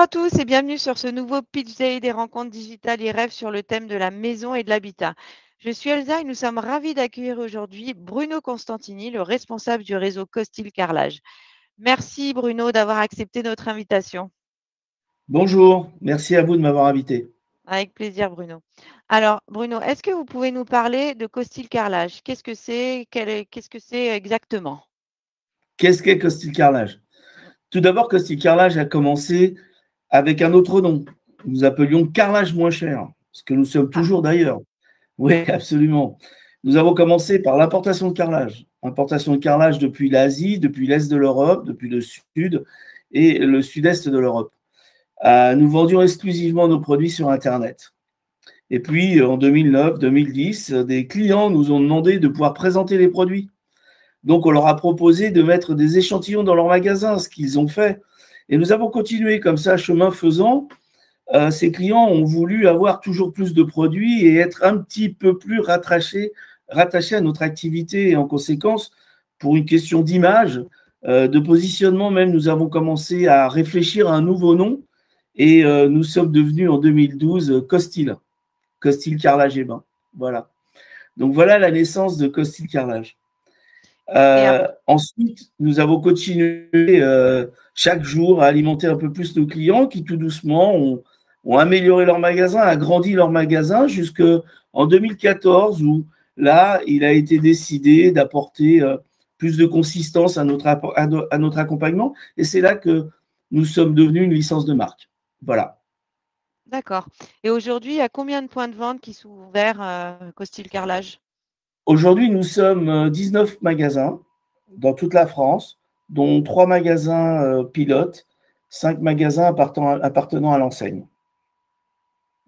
tous et bienvenue sur ce nouveau Pitch Day des rencontres digitales et rêves sur le thème de la maison et de l'habitat. Je suis Elsa et nous sommes ravis d'accueillir aujourd'hui Bruno Constantini, le responsable du réseau Costil Carrelage. Merci Bruno d'avoir accepté notre invitation. Bonjour, merci à vous de m'avoir invité. Avec plaisir Bruno. Alors Bruno, est-ce que vous pouvez nous parler de Costil Carrelage? Qu'est-ce que c'est? Qu'est-ce que c'est exactement? Qu'est-ce qu'est Costil Carrelage? Tout d'abord, Costil Carrelage a commencé avec un autre nom. Nous appelions carrelage moins cher, ce que nous sommes Ah, toujours d'ailleurs. Oui, absolument. Nous avons commencé par l'importation de carrelage. Importation de carrelage depuis l'Asie, depuis l'Est de l'Europe, depuis le Sud et le Sud-Est de l'Europe. Nous vendions exclusivement nos produits sur Internet. Et puis, en 2009-2010, des clients nous ont demandé de pouvoir présenter les produits. Donc, on leur a proposé de mettre des échantillons dans leur magasin, ce qu'ils ont fait. Et nous avons continué comme ça, chemin faisant. Ces clients ont voulu avoir toujours plus de produits et être un petit peu plus rattachés à notre activité. Et en conséquence, pour une question d'image, de positionnement même, nous avons commencé à réfléchir à un nouveau nom et nous sommes devenus en 2012 Costil Carrelage et Bain. Voilà. Donc, voilà la naissance de Costil Carrelage. et Ensuite, nous avons continué chaque jour à alimenter un peu plus nos clients qui, tout doucement, ont amélioré leur magasin, agrandi leur magasin jusqu'en 2014 où là, il a été décidé d'apporter plus de consistance à notre accompagnement. Et c'est là que nous sommes devenus une licence de marque. Voilà. d'accord. Et aujourd'hui, il y a combien de points de vente qui sont ouverts Costil Carrelage? Aujourd'hui, nous sommes 19 magasins dans toute la France, dont 3 magasins pilotes, 5 magasins appartenant à l'enseigne.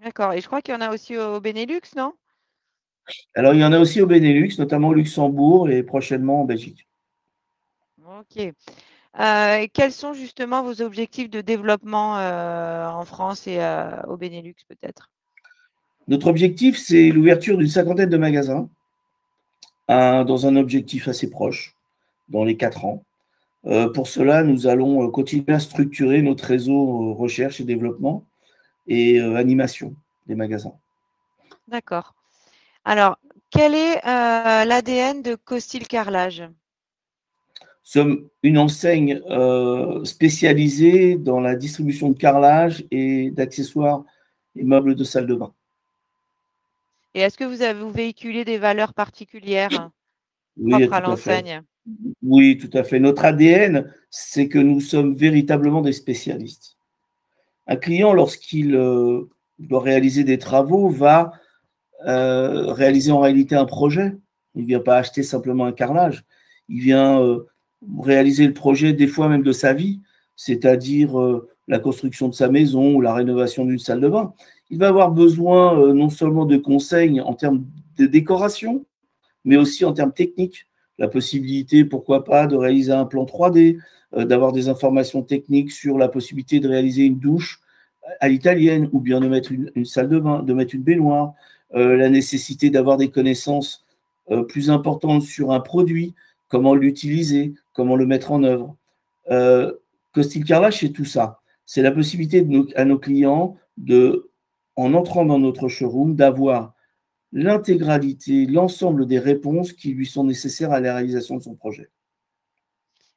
D'accord. Et je crois qu'il y en a aussi au Benelux, non? Alors, il y en a aussi au Benelux, notamment au Luxembourg et prochainement en Belgique. Ok. Quels sont justement vos objectifs de développement en France et au Benelux peut-être? Notre objectif, c'est l'ouverture d'une cinquantaine de magasins, dans un objectif assez proche, dans les 4 ans. Pour cela, nous allons continuer à structurer notre réseau recherche et développement et animation des magasins. D'accord. Alors, quel est l'ADN de Costil Carrelage? Nous sommes une enseigne spécialisée dans la distribution de carrelage et d'accessoires et meubles de salle de bain. Et est-ce que vous véhiculez des valeurs particulières Oui, propres à tout à fait. l'enseigne? Oui, tout à fait. Notre ADN, c'est que nous sommes véritablement des spécialistes. Un client, lorsqu'il doit réaliser des travaux, va réaliser en réalité un projet. Il ne vient pas acheter simplement un carrelage. Il vient réaliser le projet, des fois même de sa vie, c'est-à-dire la construction de sa maison ou la rénovation d'une salle de bain. Il va avoir besoin non seulement de conseils en termes de décoration, mais aussi en termes techniques. La possibilité, pourquoi pas, de réaliser un plan 3D, d'avoir des informations techniques sur la possibilité de réaliser une douche à l'italienne ou bien de mettre une salle de bain, de mettre une baignoire, la nécessité d'avoir des connaissances plus importantes sur un produit, comment l'utiliser, comment le mettre en œuvre. Costil Carrelage, c'est tout ça. C'est la possibilité à nos clients en entrant dans notre showroom, d'avoir l'intégralité, l'ensemble des réponses qui lui sont nécessaires à la réalisation de son projet.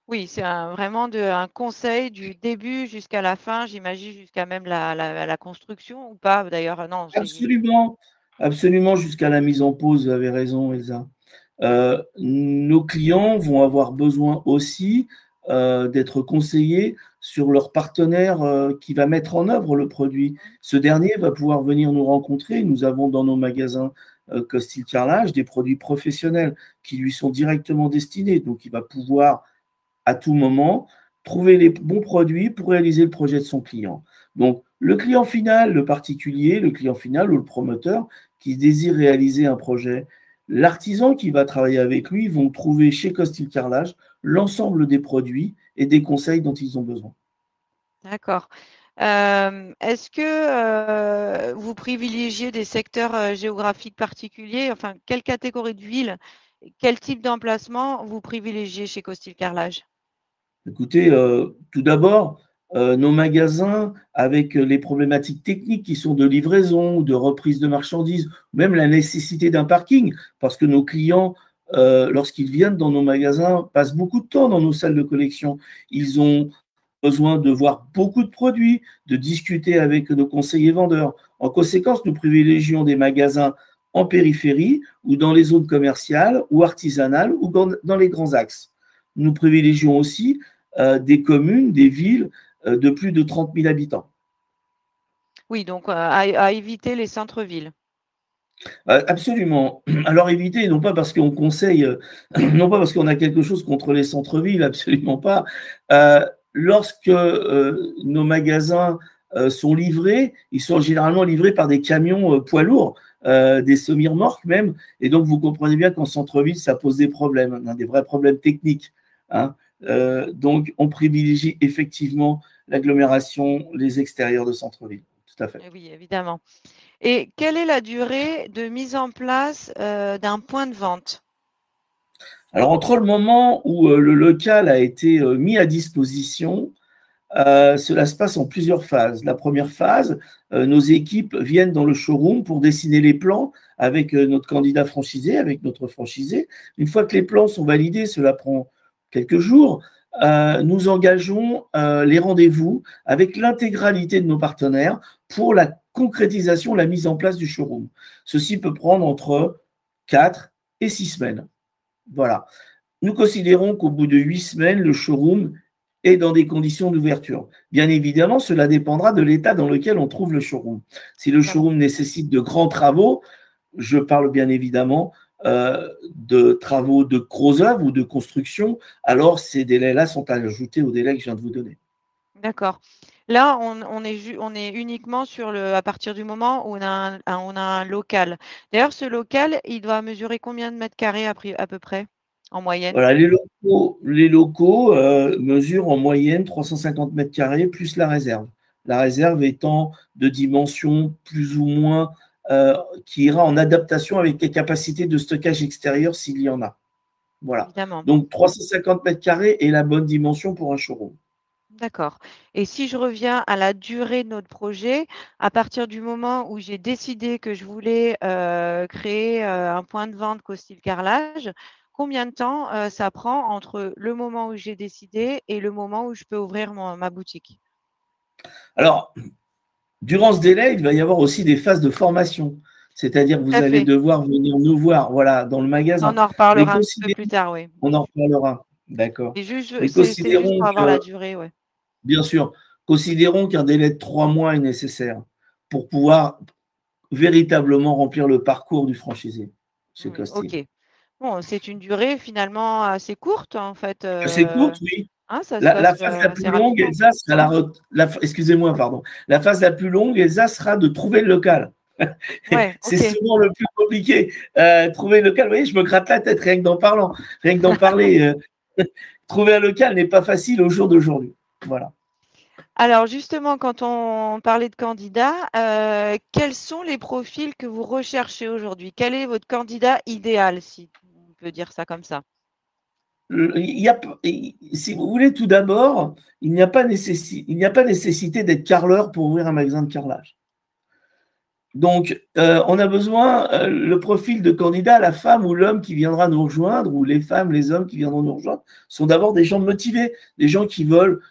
Oui, c'est vraiment un conseil du début jusqu'à la fin, j'imagine jusqu'à même la construction ou pas d'ailleurs? Non, Absolument, absolument, jusqu'à la mise en pause, vous avez raison, Elsa. Nos clients vont avoir besoin aussi d'être conseillés sur leur partenaire qui va mettre en œuvre le produit. Ce dernier va pouvoir venir nous rencontrer. Nous avons dans nos magasins Costil Carrelage des produits professionnels qui lui sont directement destinés. Donc, il va pouvoir à tout moment trouver les bons produits pour réaliser le projet de son client. Donc, le client final, le particulier, le client final ou le promoteur qui désire réaliser un projet, l'artisan qui va travailler avec lui vont trouver chez Costil Carrelage l'ensemble des produits et des conseils dont ils ont besoin. d'accord. Est-ce que vous privilégiez des secteurs géographiques particuliers? Enfin, quelle catégorie de ville, quel type d'emplacement vous privilégiez chez Costil Carrelage? Écoutez, tout d'abord, nos magasins avec les problématiques techniques qui sont de livraison, de reprise de marchandises, même la nécessité d'un parking, parce que nos clients, lorsqu'ils viennent dans nos magasins, passent beaucoup de temps dans nos salles de collection. Ils ont besoin de voir beaucoup de produits, de discuter avec nos conseillers vendeurs. En conséquence, nous privilégions des magasins en périphérie ou dans les zones commerciales ou artisanales ou dans les grands axes. Nous privilégions aussi des communes, des villes de plus de 30 000 habitants. Oui, donc à éviter les centres-villes. Absolument. Alors éviter, non pas parce qu'on conseille, non pas parce qu'on a quelque chose contre les centres-villes, absolument pas. Lorsque nos magasins sont livrés, ils sont généralement livrés par des camions poids lourds, des semi-remorques même, et donc vous comprenez bien qu'en centre-ville, ça pose des problèmes, hein, des vrais problèmes techniques. Hein. Donc on privilégie effectivement l'agglomération, les extérieurs de centre-ville. Tout à fait. Oui, évidemment. Et quelle est la durée de mise en place d'un point de vente? Alors, entre le moment où le local a été mis à disposition, cela se passe en plusieurs phases. La première phase, nos équipes viennent dans le showroom pour dessiner les plans avec notre candidat franchisé, avec notre franchisé. Une fois que les plans sont validés, cela prend quelques jours, nous engageons les rendez-vous avec l'intégralité de nos partenaires pour la concrétisation, la mise en place du showroom. Ceci peut prendre entre 4 et 6 semaines. Voilà. Nous considérons qu'au bout de 8 semaines, le showroom est dans des conditions d'ouverture. Bien évidemment, cela dépendra de l'état dans lequel on trouve le showroom. Si le showroom nécessite de grands travaux, je parle bien évidemment de travaux de gros œuvres ou de construction, alors ces délais-là sont ajoutés aux délais que je viens de vous donner. D'accord. Là, on est uniquement à partir du moment où on a un local. D'ailleurs, ce local, il doit mesurer combien de mètres carrés à peu près, en moyenne? Voilà, les locaux mesurent en moyenne 350 mètres carrés plus la réserve. La réserve étant de dimension plus ou moins qui ira en adaptation avec les capacités de stockage extérieur s'il y en a. Voilà. Évidemment. Donc 350 mètres carrés est la bonne dimension pour un showroom. D'accord. Et si je reviens à la durée de notre projet, à partir du moment où j'ai décidé que je voulais créer un point de vente Costil Carrelage, combien de temps ça prend entre le moment où j'ai décidé et le moment où je peux ouvrir ma boutique? Alors, durant ce délai, il va y avoir aussi des phases de formation. C'est-à-dire que Tout vous à allez fait. devoir venir nous voir, voilà, dans le magasin. On en Mais reparlera un petit peu considérons, plus tard, oui. on en reparlera, d'accord. Et juste, Mais c'est juste considérons pour avoir la que durée, ouais. bien sûr, considérons qu'un délai de 3 mois est nécessaire pour pouvoir véritablement remplir le parcours du franchisé chez Costil. Ok. Bon, c'est une durée finalement assez courte, en fait. C'est courte, oui. Hein, ça se La passe phase la assez plus longue, rapidement. Elsa, sera excusez-moi, pardon. La phase la plus longue, Elsa, sera de trouver le local. Ouais, C'est ok. souvent le plus compliqué. Trouver le local, vous voyez, je me gratte la tête rien que d'en parlant, rien que d'en parler. Trouver un local n'est pas facile au jour d'aujourd'hui. Voilà. Alors justement, quand on parlait de candidats, quels sont les profils que vous recherchez aujourd'hui? Quel est votre candidat idéal, si on peut dire ça comme ça? Il y a, si vous voulez, tout d'abord, il n'y a pas nécessité d'être carreleur pour ouvrir un magasin de carrelage. Donc, on a besoin, le profil de candidat, la femme ou l'homme qui viendra nous rejoindre, ou les femmes, les hommes qui viendront nous rejoindre, sont d'abord des gens motivés, des gens qui veulent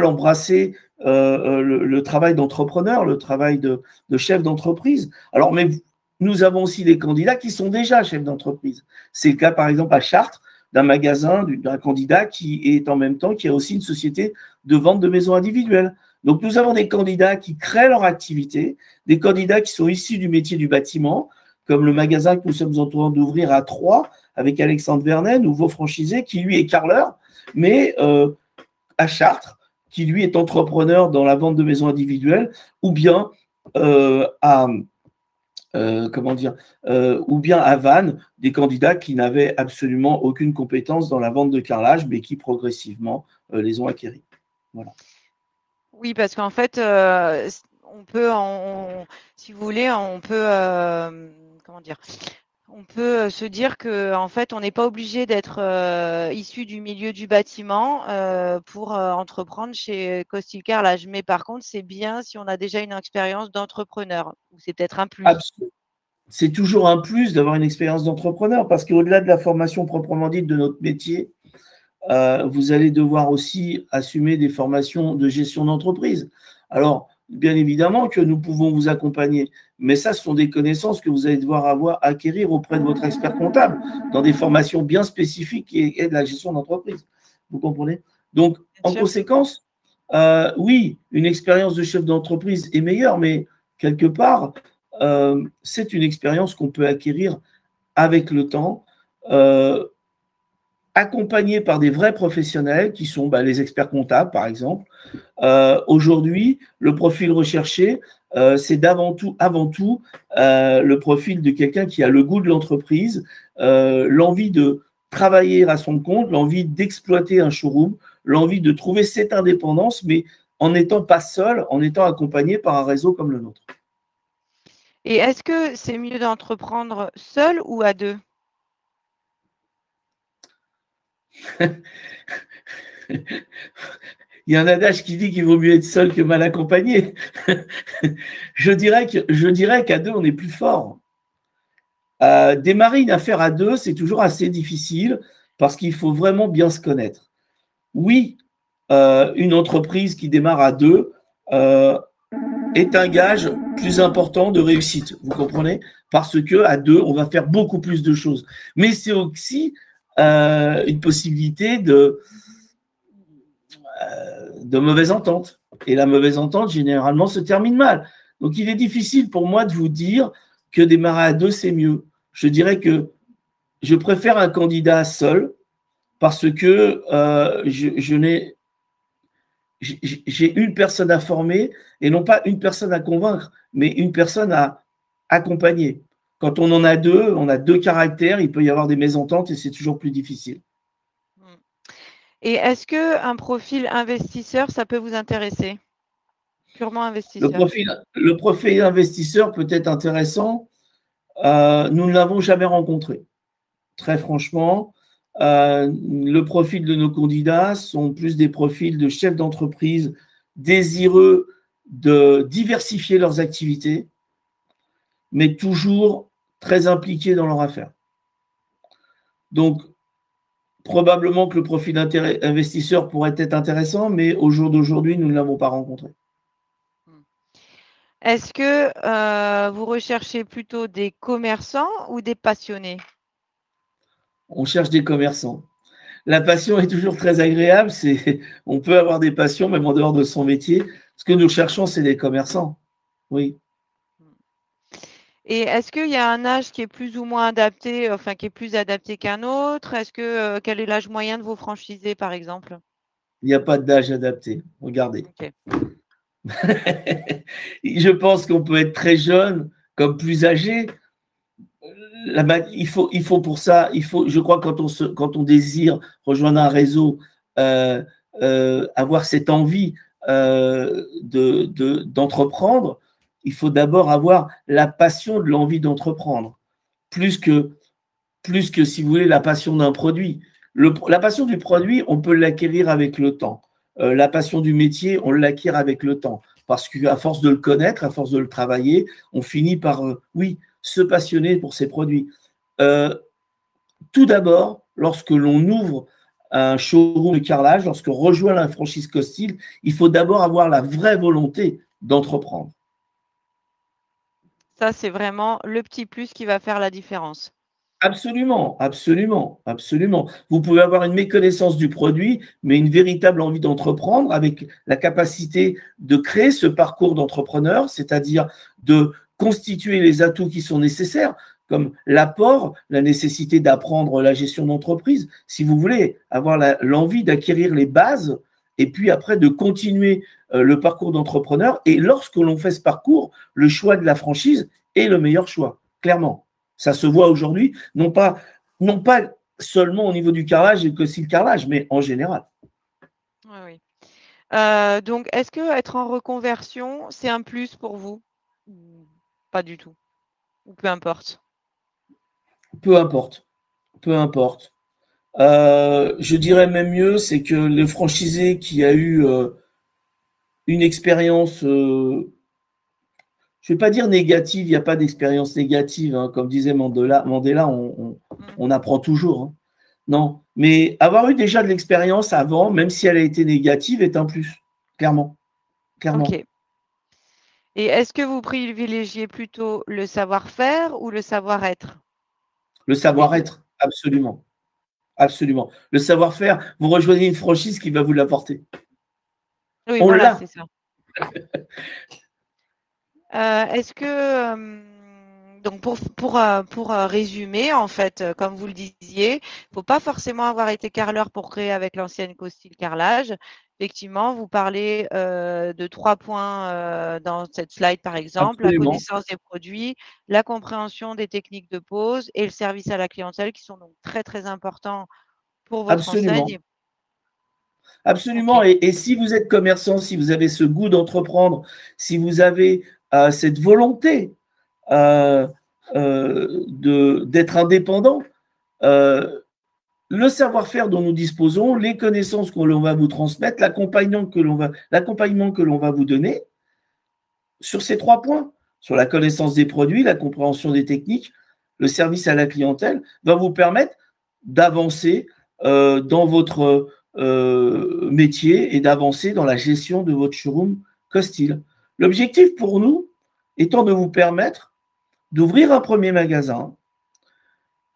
embrasser le travail d'entrepreneur, le travail de chef d'entreprise. Alors, mais nous avons aussi des candidats qui sont déjà chefs d'entreprise. C'est le cas, par exemple, à Chartres, d'un magasin, d'un candidat qui est en même temps, qui a aussi une société de vente de maisons individuelles. Donc, nous avons des candidats qui créent leur activité, des candidats qui sont issus du métier du bâtiment, comme le magasin que nous sommes en train d'ouvrir à Troyes avec Alexandre Vernet, nouveau franchisé, qui lui est carreleur, mais à Chartres, qui lui est entrepreneur dans la vente de maisons individuelles, ou bien ou bien à Vannes, des candidats qui n'avaient absolument aucune compétence dans la vente de carrelage, mais qui progressivement les ont acquéris. Voilà. Oui, parce qu'en fait, on peut, si vous voulez, on peut, comment dire, On peut se dire que, en fait, on n'est pas obligé d'être issu du milieu du bâtiment pour entreprendre chez Costil Carrelage. Mais par contre, c'est bien si on a déjà une expérience d'entrepreneur. Ou c'est peut-être un plus. C'est toujours un plus d'avoir une expérience d'entrepreneur parce qu'au-delà de la formation proprement dite de notre métier, vous allez devoir aussi assumer des formations de gestion d'entreprise. Alors, bien évidemment que nous pouvons vous accompagner, mais ça, ce sont des connaissances que vous allez devoir acquérir auprès de votre expert comptable dans des formations bien spécifiques et de la gestion d'entreprise. Vous comprenez? Donc, Bien en sûr. conséquence, oui, une expérience de chef d'entreprise est meilleure, mais quelque part, c'est une expérience qu'on peut acquérir avec le temps. Accompagnés par des vrais professionnels qui sont les experts comptables, par exemple. Aujourd'hui, le profil recherché, c'est avant tout le profil de quelqu'un qui a le goût de l'entreprise, l'envie de travailler à son compte, l'envie d'exploiter un showroom, l'envie de trouver cette indépendance, mais en n'étant pas seul, en étant accompagné par un réseau comme le nôtre. Et est-ce que c'est mieux d'entreprendre seul ou à deux? Il y a un adage qui dit qu'il vaut mieux être seul que mal accompagné. Je dirais qu'à deux, on est plus fort. Démarrer une affaire à deux, c'est toujours assez difficile parce qu'il faut vraiment bien se connaître. Oui, une entreprise qui démarre à deux est un gage plus important de réussite, vous comprenez? Parce que à deux, on va faire beaucoup plus de choses. Mais c'est aussi une possibilité de mauvaise entente. Et la mauvaise entente, généralement, se termine mal. Donc, il est difficile pour moi de vous dire que démarrer à deux, c'est mieux. Je dirais que je préfère un candidat seul parce que j'ai une personne à former et non pas une personne à convaincre, mais une personne à accompagner. Quand on en a deux, on a deux caractères, il peut y avoir des mésententes et c'est toujours plus difficile. Et est-ce qu'un profil investisseur, ça peut vous intéresser? Purement investisseur. Le profil investisseur peut être intéressant. Nous ne l'avons jamais rencontré. Très franchement, le profil de nos candidats sont plus des profils de chefs d'entreprise désireux de diversifier leurs activités, mais toujours très impliqués dans leur affaire. Donc, probablement que le profil investisseur pourrait être intéressant, mais au jour d'aujourd'hui, nous ne l'avons pas rencontré. Est-ce que vous recherchez plutôt des commerçants ou des passionnés? On cherche des commerçants. La passion est toujours très agréable. On peut avoir des passions, même en dehors de son métier. Ce que nous cherchons, c'est des commerçants. Oui. Et est-ce qu'il y a un âge qui est plus ou moins adapté, enfin qui est plus adapté qu'un autre? Est-ce que quel est l'âge moyen de vos franchisés, par exemple? Il n'y a pas d'âge adapté. Regardez. OK. Je pense qu'on peut être très jeune comme plus âgé. Il faut pour ça, je crois, quand on désire rejoindre un réseau, avoir cette envie d'entreprendre, il faut d'abord avoir la passion de l'envie d'entreprendre, plus que, si vous voulez, la passion d'un produit. La passion du produit, on peut l'acquérir avec le temps. La passion du métier, on l'acquiert avec le temps. Parce qu'à force de le connaître, à force de le travailler, on finit par, oui, se passionner pour ces produits. Tout d'abord, lorsque l'on ouvre un showroom de carrelage, lorsqu'on rejoint la franchise Costil, il faut d'abord avoir la vraie volonté d'entreprendre. Ça, c'est vraiment le petit plus qui va faire la différence. Absolument, absolument, absolument. Vous pouvez avoir une méconnaissance du produit, mais une véritable envie d'entreprendre avec la capacité de créer ce parcours d'entrepreneur, c'est-à-dire de constituer les atouts qui sont nécessaires, comme l'apport, la nécessité d'apprendre la gestion d'entreprise. Si vous voulez avoir l'envie d'acquérir les bases et puis après de continuer le parcours d'entrepreneur. Et lorsque l'on fait ce parcours, le choix de la franchise est le meilleur choix, clairement. Ça se voit aujourd'hui, non pas seulement au niveau du carrelage et que si le carrelage, mais en général. Oui, oui. Donc, est-ce que être en reconversion, c'est un plus pour vous? Ou pas du tout? Ou peu importe? Peu importe. Peu importe. Je dirais même mieux, c'est que le franchisé qui a eu une expérience, je ne vais pas dire négative, il n'y a pas d'expérience négative, hein, comme disait Mandela, Mmh. on apprend toujours. Hein. Non, mais avoir eu déjà de l'expérience avant, même si elle a été négative, est un plus, clairement. Clairement. OK. Et est-ce que vous privilégiez plutôt le savoir-faire ou le savoir-être? Le Ou les 2? savoir-être, absolument. Absolument. Le savoir-faire, vous rejoignez une franchise qui va vous l'apporter. Oui, On voilà, l'a. c'est ça. Est-ce que, donc résumer, en fait, comme vous le disiez, il faut pas forcément avoir été carreleur pour créer avec l'ancienne Costil Carrelage. Effectivement, vous parlez, de 3 points, dans cette slide, par exemple, la Absolument. connaissance des produits, la compréhension des techniques de pose et le service à la clientèle qui sont donc très, très importants pour votre Absolument. enseigne. Absolument. OK. Et si vous êtes commerçant, si vous avez ce goût d'entreprendre, si vous avez cette volonté euh, d'être indépendant, euh, le savoir-faire dont nous disposons, les connaissances que l'on va vous transmettre, l'accompagnement que l'on va vous donner sur ces 3 points, sur la connaissance des produits, la compréhension des techniques, le service à la clientèle, va vous permettre d'avancer dans votre métier et d'avancer dans la gestion de votre showroom Costil. L'objectif pour nous étant de vous permettre d'ouvrir un premier magasin,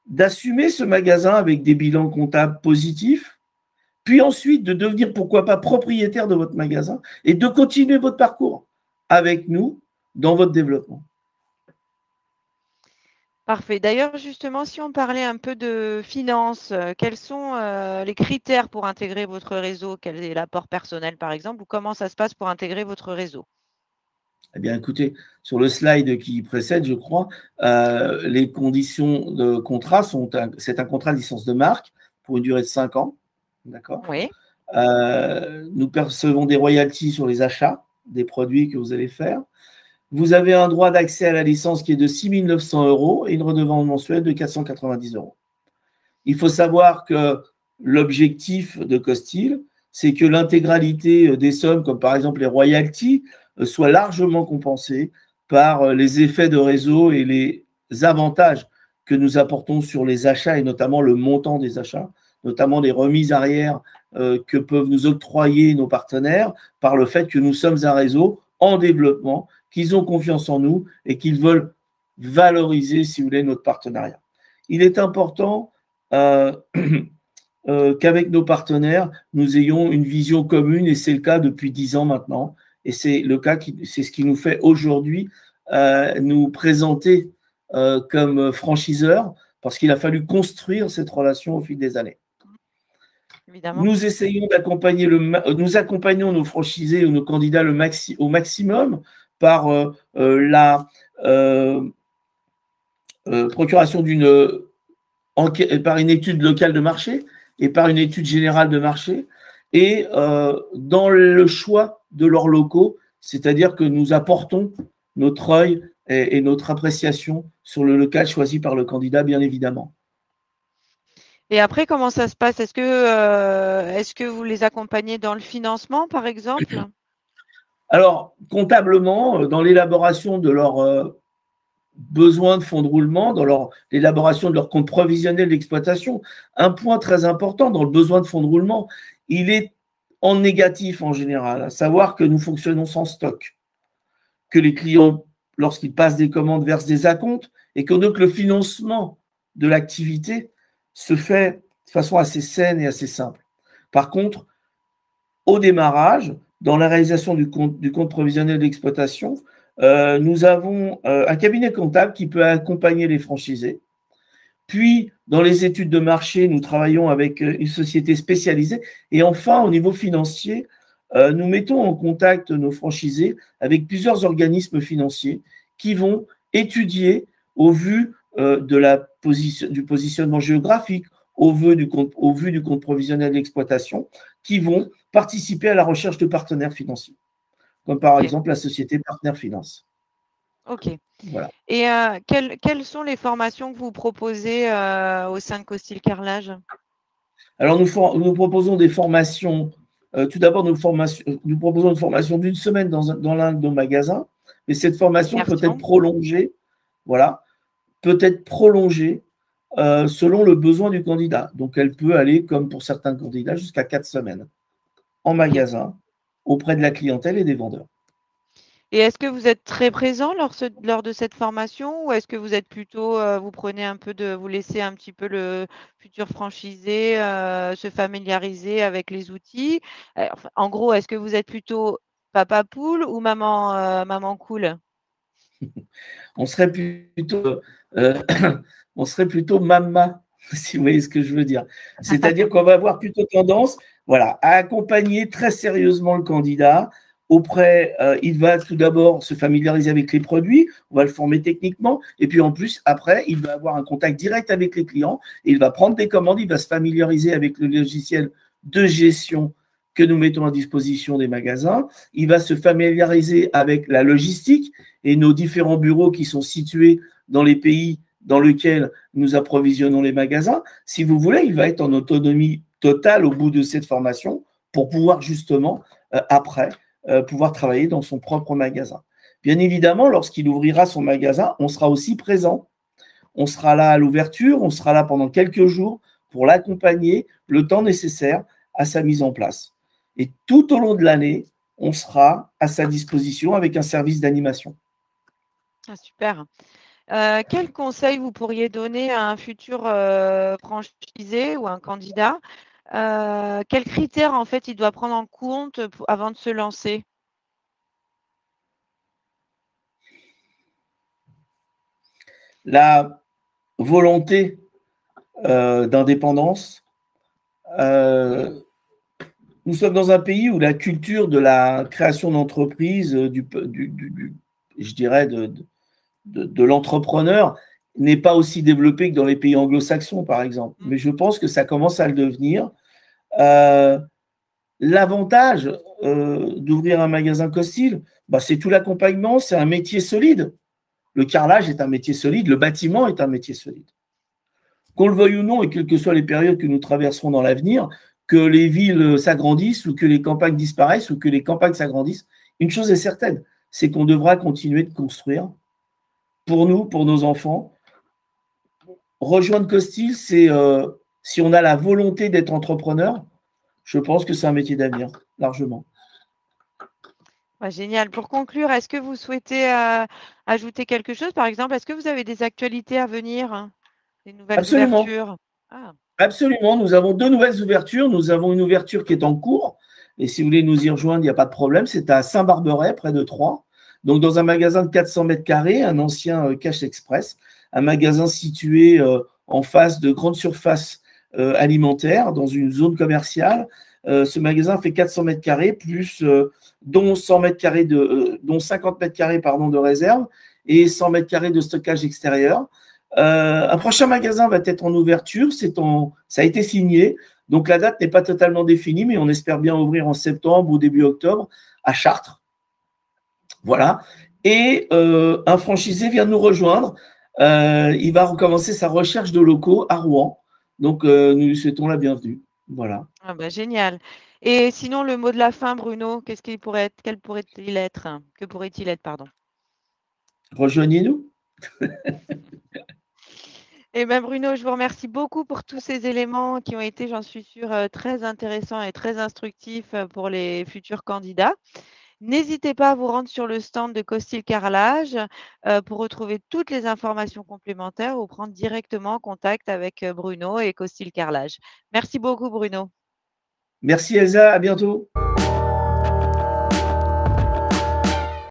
d'assumer ce magasin avec des bilans comptables positifs, puis ensuite de devenir, pourquoi pas, propriétaire de votre magasin et de continuer votre parcours avec nous dans votre développement. Parfait. D'ailleurs, justement, si on parlait un peu de finances, quels sont, les critères pour intégrer votre réseau? Quel est l'apport personnel, par exemple? Ou comment ça se passe pour intégrer votre réseau? Eh bien, écoutez, sur le slide qui précède, je crois, les conditions de contrat c'est un contrat de licence de marque pour une durée de 5 ans. D'accord. Oui, Nous percevons des royalties sur les achats des produits que vous allez faire. Vous avez un droit d'accès à la licence qui est de 6 900 € et une redevance mensuelle de 490 €. Il faut savoir que l'objectif de Costil, c'est que l'intégralité des sommes, comme par exemple les royalties, soit largement compensée par les effets de réseau et les avantages que nous apportons sur les achats et notamment le montant des achats, notamment les remises arrière que peuvent nous octroyer nos partenaires par le fait que nous sommes un réseau en développement, qu'ils ont confiance en nous et qu'ils veulent valoriser, si vous voulez, notre partenariat. Il est important euh, qu'avec nos partenaires, nous ayons une vision commune et c'est le cas depuis 10 ans maintenant. Et c'est c'est ce qui nous fait aujourd'hui nous présenter comme franchiseurs parce qu'il a fallu construire cette relation au fil des années. évidemment. Nous essayons d'accompagner nous accompagnons nos franchisés ou nos candidats au maximum par la procuration par une étude locale de marché et par une étude générale de marché et dans le choix de leurs locaux, c'est-à-dire que nous apportons notre œil et notre appréciation sur le local choisi par le candidat, bien évidemment. Et après, comment ça se passe? Est-ce que vous les accompagnez dans le financement, par exemple? Alors, comptablement, dans l'élaboration de leurs besoin de fonds de roulement, dans l'élaboration de leur compte provisionnel d'exploitation. Un point très important dans le besoin de fonds de roulement, il est en négatif en général, à savoir que nous fonctionnons sans stock, que les clients, lorsqu'ils passent des commandes, versent des acomptes, et que donc le financement de l'activité se fait de façon assez saine et assez simple. Par contre, au démarrage, dans la réalisation du compte provisionnel d'exploitation, nous avons un cabinet comptable qui peut accompagner les franchisés. Puis, dans les études de marché, nous travaillons avec une société spécialisée. Et enfin, au niveau financier, nous mettons en contact nos franchisés avec plusieurs organismes financiers qui vont étudier au vu du positionnement géographique, au vu du compte provisionnel d'exploitation, qui vont participer à la recherche de partenaires financiers, comme par OK. exemple la société Partenaire Finance. OK. Voilà. Et quelles sont les formations que vous proposez au sein de Costil Carrelage? Alors, nous proposons des formations. Tout d'abord, nous proposons une formation d'une semaine dans l'un de nos magasins. Et cette formation peut être Immersion? prolongée, voilà, peut être prolongée selon le besoin du candidat. Donc, elle peut aller, comme pour certains candidats, jusqu'à 4 semaines en OK. magasin auprès de la clientèle et des vendeurs. Et est-ce que vous êtes très présent lors de cette formation ou est-ce que vous êtes plutôt, vous laissez un petit peu le futur franchisé, se familiariser avec les outils? Enfin, en gros, est-ce que vous êtes plutôt papa poule ou maman cool? On serait plutôt, euh, on serait plutôt mama, si vous voyez ce que je veux dire. C'est-à-dire qu'on va avoir plutôt tendance, voilà, à accompagner très sérieusement le candidat auprès, il va tout d'abord se familiariser avec les produits, on va le former techniquement, et puis en plus, après, il va avoir un contact direct avec les clients, et il va prendre des commandes, il va se familiariser avec le logiciel de gestion que nous mettons à disposition des magasins, il va se familiariser avec la logistique et nos différents bureaux qui sont situés dans les pays dans lesquels nous approvisionnons les magasins. Si vous voulez, il va être en autonomie totale au bout de cette formation pour pouvoir justement, après, pouvoir travailler dans son propre magasin. Bien évidemment, lorsqu'il ouvrira son magasin, on sera aussi présent. On sera là à l'ouverture, on sera là pendant quelques jours pour l'accompagner le temps nécessaire à sa mise en place. Et tout au long de l'année, on sera à sa disposition avec un service d'animation. Ah super. Quel conseil vous pourriez donner à un futur, franchisé ou un candidat? Quels critères, en fait, il doit prendre en compte avant de se lancer? La volonté d'indépendance. Mmh. Nous sommes dans un pays où la culture de la création d'entreprise, je dirais, de l'entrepreneur n'est pas aussi développée que dans les pays anglo-saxons, par exemple. Mmh. Mais je pense que ça commence à le devenir. Euh, L'avantage d'ouvrir un magasin Costil, bah, c'est tout l'accompagnement, c'est un métier solide. Le carrelage est un métier solide, le bâtiment est un métier solide. Qu'on le veuille ou non, et quelles que soient les périodes que nous traverserons dans l'avenir, que les villes s'agrandissent ou que les campagnes disparaissent ou que les campagnes s'agrandissent, une chose est certaine, c'est qu'on devra continuer de construire pour nous, pour nos enfants. Rejoindre Costil, c'est si on a la volonté d'être entrepreneur, je pense que c'est un métier d'avenir, largement. Bah, génial. Pour conclure, est-ce que vous souhaitez, ajouter quelque chose? Par exemple, est-ce que vous avez des actualités à venir, hein? Des nouvelles Absolument. ouvertures? Ah, Absolument, nous avons 2 nouvelles ouvertures. Nous avons une ouverture qui est en cours. Et si vous voulez nous y rejoindre, il n'y a pas de problème. C'est à Saint-Barberet, près de Troyes. Donc, dans un magasin de 400 mètres carrés, un ancien Cash Express, un magasin situé en face de grandes surfaces alimentaires, dans une zone commerciale. Ce magasin fait 400 mètres carrés, plus dont 100 mètres carrés dont 50 mètres carrés pardon, de réserve et 100 mètres carrés de stockage extérieur. Un prochain magasin va être en ouverture, ça a été signé, donc la date n'est pas totalement définie, mais on espère bien ouvrir en septembre ou début octobre à Chartres. Voilà. Et un franchisé vient de nous rejoindre. Il va recommencer sa recherche de locaux à Rouen. Donc, nous lui souhaitons la bienvenue. Voilà. ah bah, génial. Et sinon, le mot de la fin, Bruno, quel pourrait-il être? Que pourrait-il être, pardon? Rejoignez-nous. Eh ben, Bruno, je vous remercie beaucoup pour tous ces éléments qui ont été, j'en suis sûre, très intéressants et très instructifs, pour les futurs candidats. N'hésitez pas à vous rendre sur le stand de Costil Carrelage, pour retrouver toutes les informations complémentaires ou prendre directement contact avec, Bruno et Costil Carrelage. Merci beaucoup, Bruno. Merci Elsa, à bientôt.